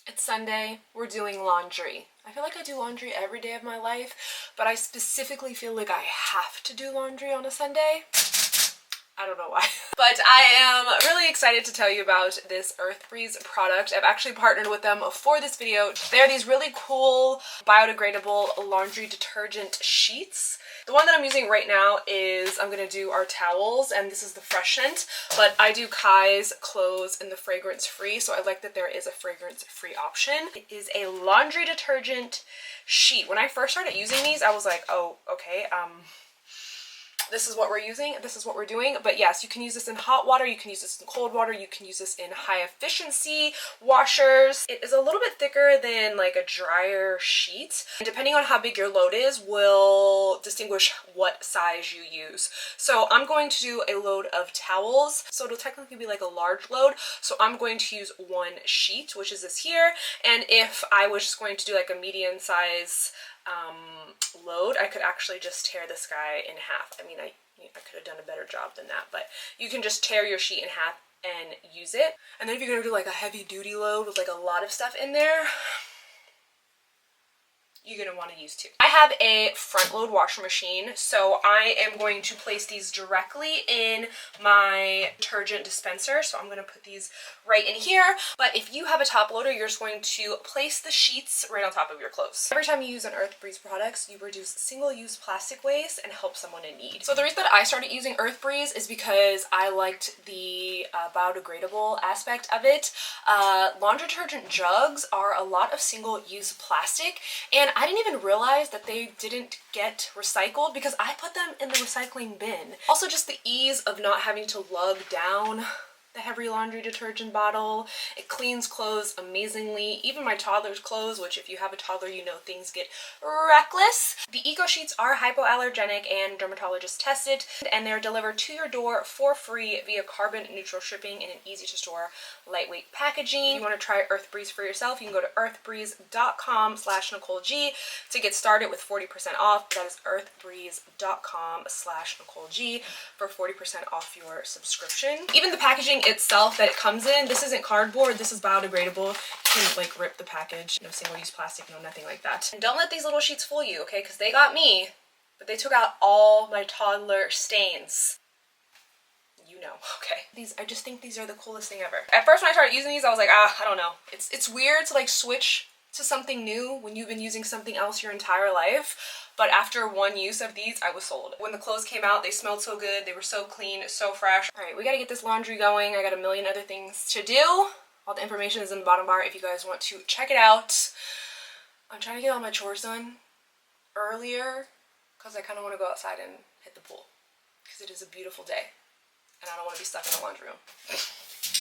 It's Sunday, we're doing laundry. I feel like I do laundry every day of my life, but I specifically feel like I have to do laundry on a Sunday. I don't know why. But I am really excited to tell you about this Earth Breeze product. I've actually partnered with them for this video. They're these really cool biodegradable laundry detergent sheets. The one that I'm using right now is, I'm gonna do our towels, and this is the fresh scent, but I do Kai's clothes in the fragrance free, so I like that there is a fragrance free option. It is a laundry detergent sheet. When I first started using these, I was like, oh, okay, this is what we're using, this is what we're doing. But yes, you can use this in hot water, you can use this in cold water, you can use this in high efficiency washers. It is a little bit thicker than like a dryer sheet. And depending on how big your load is will distinguish what size you use. So I'm going to do a load of towels. So it'll technically be like a large load. So I'm going to use one sheet, which is this here. And if I was just going to do like a medium size load, I could actually just tear this guy in half. I mean, I could have done a better job than that, but you can just tear your sheet in half and use it. And then if you're gonna do like a heavy duty load with like a lot of stuff in there, you're going to want to use two. I have a front load washer machine, so I am going to place these directly in my detergent dispenser. So I'm going to put these right in here. But if you have a top loader, you're just going to place the sheets right on top of your clothes. Every time you use an Earth Breeze products, you reduce single-use plastic waste and help someone in need. So the reason that I started using Earth Breeze is because I liked the biodegradable aspect of it. Laundry detergent jugs are a lot of single-use plastic, and I didn't even realize that they didn't get recycled because I put them in the recycling bin. Also, just the ease of not having to lug down the heavy laundry detergent bottle. It cleans clothes amazingly, even my toddler's clothes, which if you have a toddler, you know things get reckless. The Eco Sheets are hypoallergenic and dermatologist tested, and they're delivered to your door for free via carbon neutral shipping in an easy to store lightweight packaging. If you want to try Earth Breeze for yourself, you can go to earthbreeze.com/NicoleG to get started with 40% off. That is earthbreeze.com/NicoleG for 40% off your subscription. Even the packaging itself that it comes in, this isn't cardboard, this is biodegradable. You can like rip the package, no single-use plastic, no nothing like that. And don't let these little sheets fool you, okay, because they got me, but they took out all my toddler stains. You know, okay. I just think these are the coolest thing ever. At first when I started using these, I was like, I don't know. It's weird to like switch to something new when you've been using something else your entire life. But after one use of these, I was sold. When the clothes came out, they smelled so good. They were so clean, so fresh. All right, we gotta get this laundry going. I got a million other things to do. All the information is in the bottom bar if you guys want to check it out. I'm trying to get all my chores done earlier because I kind of want to go outside and hit the pool because it is a beautiful day and I don't want to be stuck in the laundry room.